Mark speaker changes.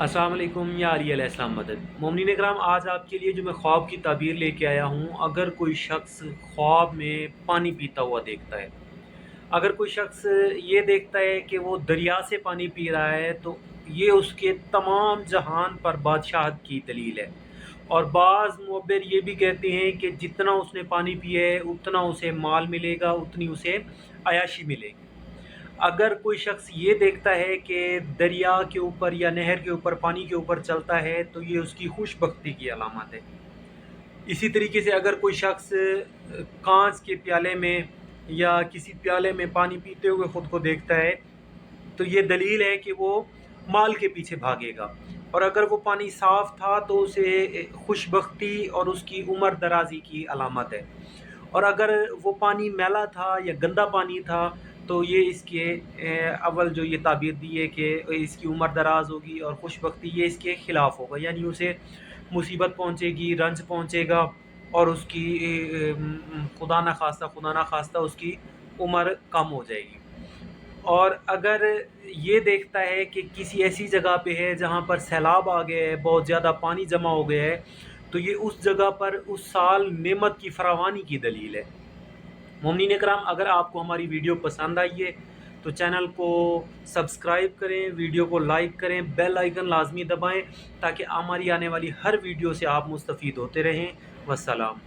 Speaker 1: अस्सलाम वालेकुम या अली अलैहिस्सलाम मदद। मोमिनीन इकराम, आज आपके लिए जो मैं ख्वाब की ताबीर लेके आया हूँ। अगर कोई शख्स ख्वाब में पानी पीता हुआ देखता है, अगर कोई शख्स ये देखता है कि वो दरिया से पानी पी रहा है, तो ये उसके तमाम जहान पर बादशाहत की दलील है। और बाज़ मुअब्बिर ये भी कहते हैं कि जितना उसने पानी पिया है उतना उसे माल मिलेगा, उतनी उसे अयाशी मिलेगी। अगर कोई शख्स ये देखता है कि दरिया के ऊपर या नहर के ऊपर, पानी के ऊपर चलता है, तो ये उसकी खुशबख्ती की अलामत है। इसी तरीके से अगर कोई शख्स कांच के प्याले में या किसी प्याले में पानी पीते हुए ख़ुद को देखता है, तो ये दलील है कि वो माल के पीछे भागेगा। और अगर वो पानी साफ़ था तो उसे खुशबख्ती और उसकी उम्र दराज़ी की अलामत है। और अगर वो पानी मैला था या गंदा पानी था, तो ये इसके अव्वल जो ये ताबीर दी है कि इसकी उम्र दराज़ होगी और खुशबख्ती, ये इसके ख़िलाफ़ होगा, यानी उसे मुसीबत पहुँचेगी, रंज पहुँचेगा और उसकी खुदा ना खास्ता उसकी उम्र कम हो जाएगी। और अगर ये देखता है कि किसी ऐसी जगह पे है जहाँ पर सैलाब आ गया है, बहुत ज़्यादा पानी जमा हो गया है, तो ये उस जगह पर उस साल नेमत की फरावानी की दलील है। मोमिनीन इकराम, अगर आपको हमारी वीडियो पसंद आई है तो चैनल को सब्सक्राइब करें, वीडियो को लाइक करें, बेल आइकन लाजमी दबाएं ताकि हमारी आने वाली हर वीडियो से आप मुस्तफ़ीद होते रहें। वस्सलाम।